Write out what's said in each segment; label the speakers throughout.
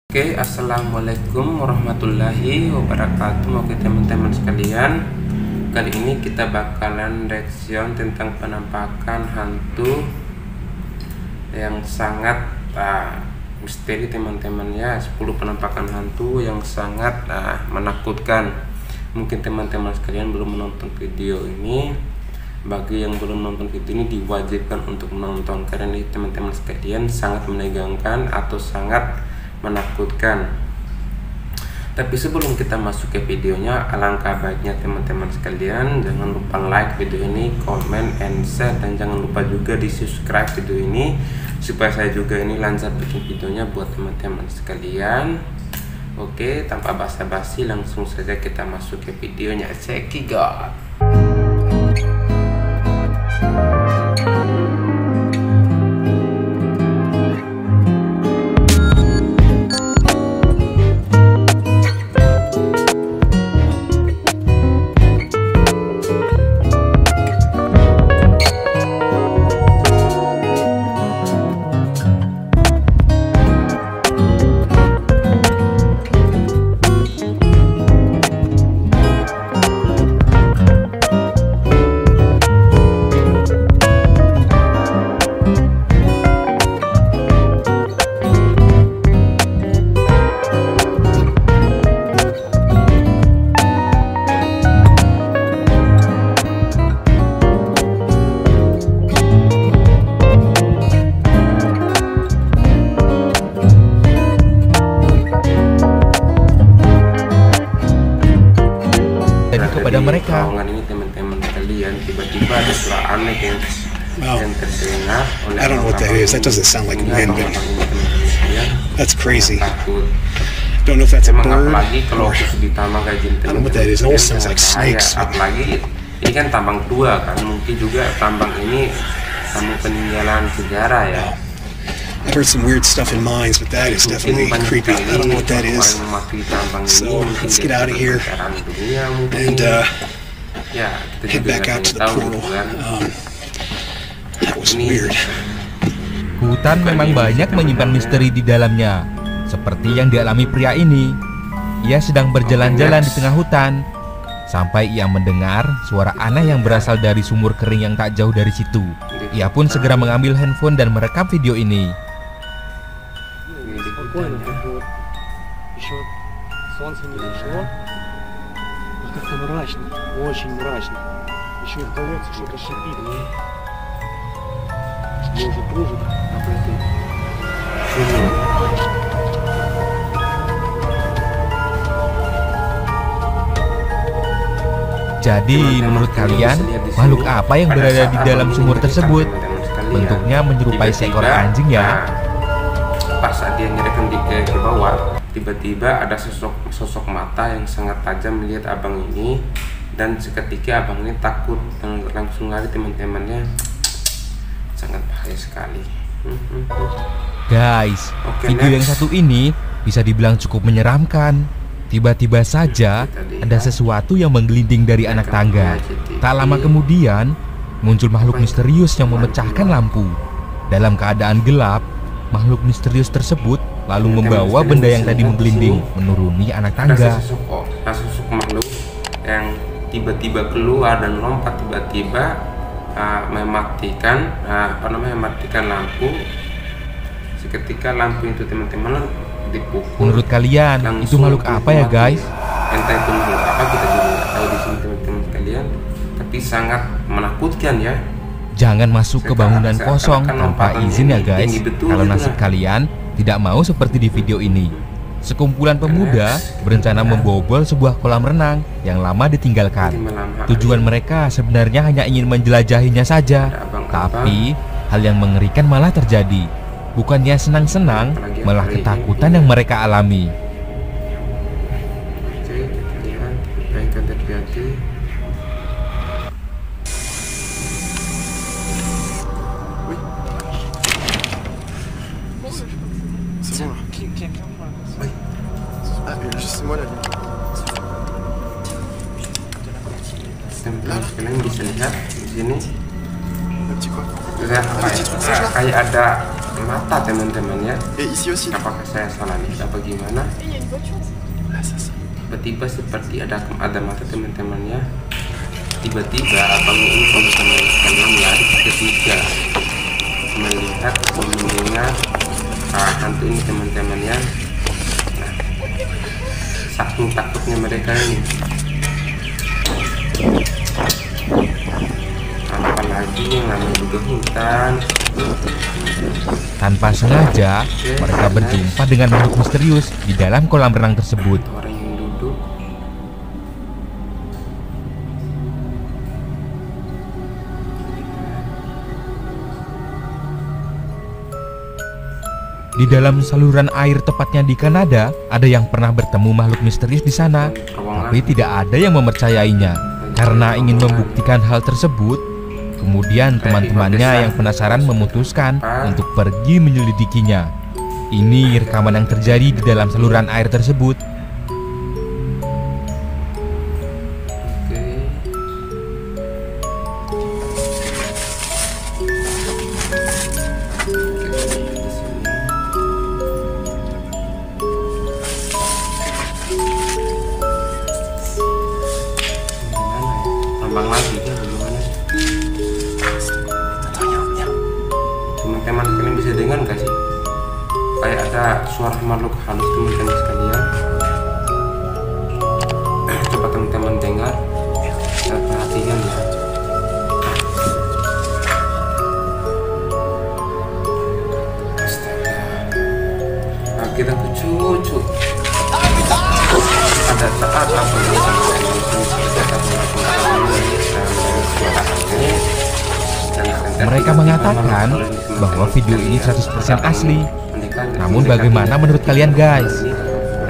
Speaker 1: Oke, assalamualaikum warahmatullahi wabarakatuh. Oke teman-teman sekalian, kali ini kita bakalan reaction tentang penampakan hantu yang sangat misteri teman-teman ya. 10 penampakan hantu yang sangat menakutkan. Mungkin teman-teman sekalian belum menonton video ini. Bagi yang belum nonton video ini diwajibkan untuk menonton, karena ini teman-teman sekalian sangat menegangkan atau sangat menakutkan. Tapi sebelum kita masuk ke videonya, alangkah baiknya teman-teman sekalian jangan lupa like video ini, comment and share, dan jangan lupa juga di subscribe video ini supaya saya juga ini lancar bikin videonya buat teman-teman sekalian. Oke, tanpa basa-basi langsung saja kita masuk ke videonya. Check it out.
Speaker 2: Kepada mereka.
Speaker 1: Terowongan ini teman-teman sekalian, tiba-tiba ada suara aneh yang terdengar oleh
Speaker 3: I don't know what that is. That doesn't sound like wind, but that's crazy. Don't know if that's a bird
Speaker 1: Apalagi kalau
Speaker 3: or
Speaker 1: ditambah gaji
Speaker 3: I don't know what that is. It almost sounds like snakes.
Speaker 1: Apalagi ini kan tambang tua kan, mungkin juga tambang ini tambang peninggalan sejarah ya.
Speaker 3: I've heard some weird stuff in mines, but that is definitely creepy. I don't know what that is. So let's get out of here and head back out to the portal. That was weird.
Speaker 2: Hutan memang banyak menyimpan misteri di dalamnya, seperti yang dialami pria ini. Ia sedang berjalan-jalan di tengah hutan, sampai ia mendengar suara aneh yang berasal dari sumur kering yang tak jauh dari situ. Ia pun segera mengambil handphone dan merekam video ini.
Speaker 4: Спокойно, как бы вот еще солнце не зашло, и как-то мрачно, очень мрачно. Еще и в колодце что-то шипит. Может, тоже напротив.
Speaker 2: Jadi menurut kalian, makhluk apa yang berada di dalam sumur tersebut? Bentuknya menyerupai seekor anjing ya.
Speaker 1: Pas saat dia ngerekam ke bawah, tiba-tiba ada sosok mata yang sangat tajam melihat abang ini, dan seketika abang ini takut dan langsung lari teman-temannya. Sangat bahaya sekali.
Speaker 2: Guys, video yang satu ini bisa dibilang cukup menyeramkan. Tiba-tiba saja ada sesuatu yang menggelinding dari anak tangga. Tak lama kemudian muncul makhluk misterius yang memecahkan lampu. Dalam keadaan gelap, makhluk misterius tersebut lalu membawa benda yang tadi menggelinding menuruni anak tangga.
Speaker 1: Ada sosok makhluk yang tiba-tiba keluar dan lompat tiba-tiba mematikan mematikan lampu. Seketika lampu itu teman-teman dipukul.
Speaker 2: Menurut kalian itu makhluk apa ya guys?
Speaker 1: Entah itu makhluk apa, kita juga nggak tahu di sini teman-teman sekalian. Tapi sangat menakutkan ya.
Speaker 2: Jangan masuk ke bangunan kosong tanpa izin ya guys. Kalau nasib kalian tidak mau seperti di video ini. Sekumpulan pemuda berencana membobol sebuah kolam renang yang lama ditinggalkan. Tujuan mereka sebenarnya hanya ingin menjelajahinya saja. Tapi hal yang mengerikan malah terjadi. Bukannya senang-senang, malah ketakutan yang mereka alami.
Speaker 1: Oke, kita lihat apa yang akan terjadi. Kalian bisa lihat di sini, kayak ada mata teman-teman ya. Apakah saya salah lihat apa gimana? Tiba-tiba seperti ada mata teman-teman ya. Tiba-tiba abang ini teman-teman sekalian lari ketika melihat mendengar hantu ini teman-teman ya. Nah, saking takutnya mereka ini, apalagi yang namanya juga hutan.
Speaker 2: Tanpa sengaja mereka berjumpa dengan makhluk misterius di dalam kolam renang tersebut.
Speaker 1: Orang yang duduk.
Speaker 2: Di dalam saluran air tepatnya di Kanada, ada yang pernah bertemu makhluk misterius di sana, tapi tidak ada yang mempercayainya. Karena ingin membuktikan hal tersebut, kemudian teman-temannya yang penasaran memutuskan untuk pergi menyelidikinya. Ini rekaman yang terjadi di dalam saluran air tersebut.
Speaker 1: Abang lagi kan bagaimana? Teman-teman kalian bisa dengar nggak sih? Kayak ada suara makhluk halus teman-teman sekalian. Coba teman-teman dengar dan perhatikan ya. Astaga, kita ke cucu. Ada saat apa
Speaker 2: mereka mengatakan bahwa video ini 100% asli. Namun bagaimana menurut kalian guys?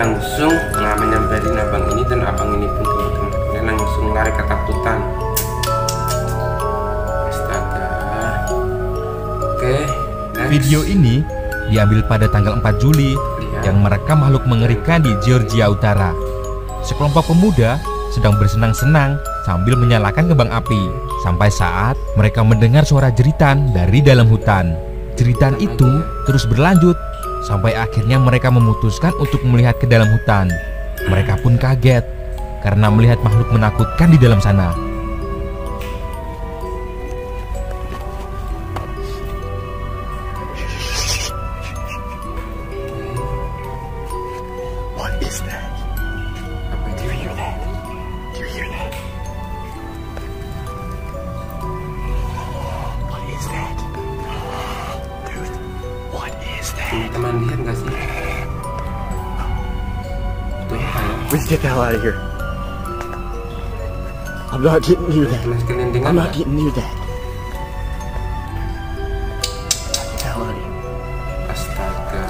Speaker 1: Langsung menyamperin abang ini, dan abang ini pun teman-teman langsung lari ketakutan. Astaga. Oke, next.
Speaker 2: Video ini diambil pada tanggal 4 Juli yang merekam makhluk mengerikan di Georgia Utara. Sekelompok pemuda sedang bersenang-senang sambil menyalakan kembang api, sampai saat mereka mendengar suara jeritan dari dalam hutan. Jeritan itu terus berlanjut sampai akhirnya mereka memutuskan untuk melihat ke dalam hutan. Mereka pun kaget karena melihat makhluk menakutkan di dalam sana.
Speaker 1: Teman-teman lihat nggak sih? Itu apa ya?
Speaker 4: Let's get the hell out of here. I'm not getting near that. I'm not getting near that. Get the hell out of here.
Speaker 1: Astaga.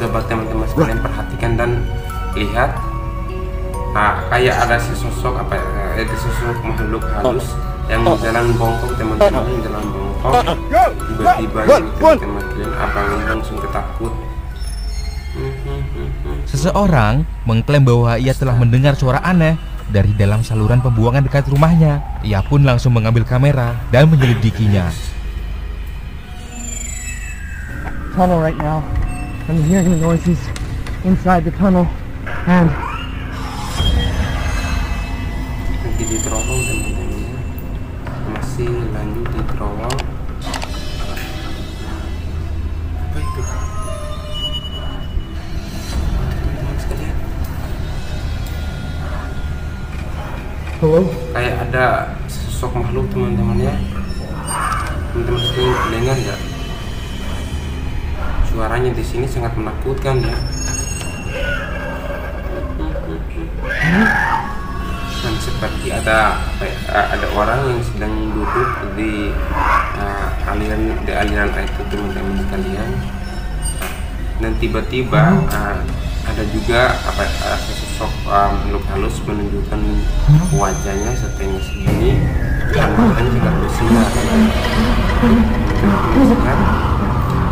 Speaker 1: Coba teman-teman sekalian perhatikan dan lihat. Nah, kayak ada sesosok apa ya? Ada sesosok makhluk halus yang jalan bongkok teman-teman, yang jalan bongkok. Tiba-tiba teman-teman kalian abang langsung ketakut.
Speaker 2: Seseorang mengklaim bahwa ia telah mendengar suara aneh dari dalam saluran pembuangan dekat rumahnya. Ia pun langsung mengambil kamera dan menyelidikinya.
Speaker 4: Tunnel right now. I'm hearing the noises inside the tunnel, and
Speaker 1: nanti di terowong teman-teman ya. Masih lanjut di terowong. Apa itu? Teman-teman sekalian,
Speaker 4: hello.
Speaker 1: kayak ada sosok makhluk teman-teman ya. Teman-teman sekalian dengar nggak? Suaranya di sini sangat menakutkan ya. Dan seperti ada orang yang sedang duduk di aliran air itu teman-teman sekalian. Dan tiba-tiba ada juga sosok makhluk halus menunjukkan wajahnya setengah segini dan matanya juga bersinar.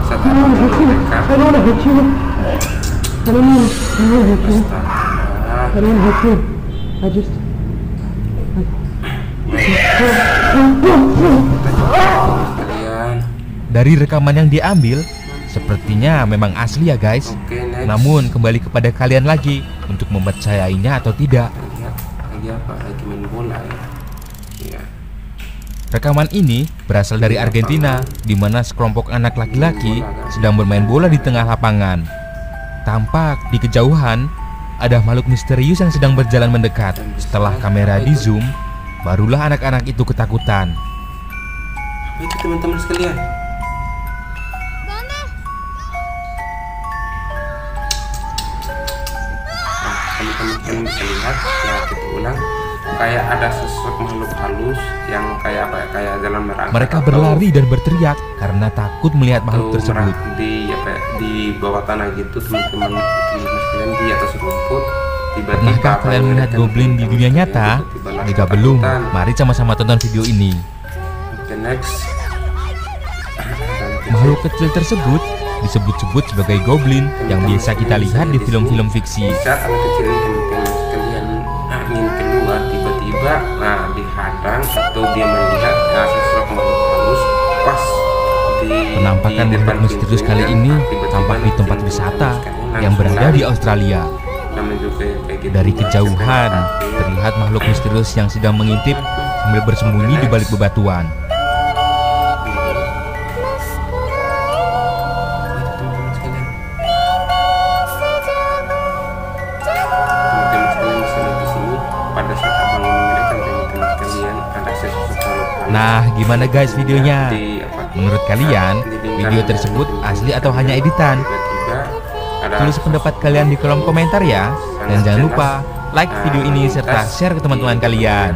Speaker 1: Saat abang mereka
Speaker 2: Dari rekaman yang diambil, Sepertinya memang asli ya guys. Namun kembali kepada kalian lagi untuk mempercayainya atau tidak.
Speaker 1: Lagi apa? Lagi main bola ya. Iya.
Speaker 2: Rekaman ini berasal dari Argentina, di mana sekelompok anak laki-laki sedang bermain bola di tengah lapangan. Tampak di kejauhan ada makhluk misterius yang sedang berjalan mendekat. Setelah kamera di zoom, barulah anak-anak itu ketakutan.
Speaker 1: Baik teman-teman sekalian, teman-teman bisa lihat ya, kita ulang, kayak ada sosok makhluk halus yang kayak apa ya, kayak jalan merangkak.
Speaker 2: Mereka berlari dan berteriak karena takut melihat makhluk tersebut.
Speaker 1: Di bawah tanah gitu teman-teman sekalian, di atas rumput.
Speaker 2: Pernahkah kalian melihat goblin di dunia nyata? Jika belum, mari sama-sama tonton video ini. Makhluk kecil tersebut disebut-sebut sebagai goblin yang biasa kita lihat di film-film fiksi.
Speaker 1: Saat anak kecil ini teman-teman sekalian ingin keluar, tiba-tiba dihadang atau dia melihat sosok makhluk halus pas di
Speaker 2: penampakan makhluk misterius kali ini tampak di tempat wisata yang berada di Australia. Dari kejauhan terlihat makhluk misterius yang sedang mengintip sambil bersembunyi di balik bebatuan. Nah, gimana guys videonya? Menurut kalian, video tersebut asli atau hanya editan? Tulis pendapat kalian di kolom komentar ya. Dan jangan lupa like video ini serta share ke teman-teman kalian.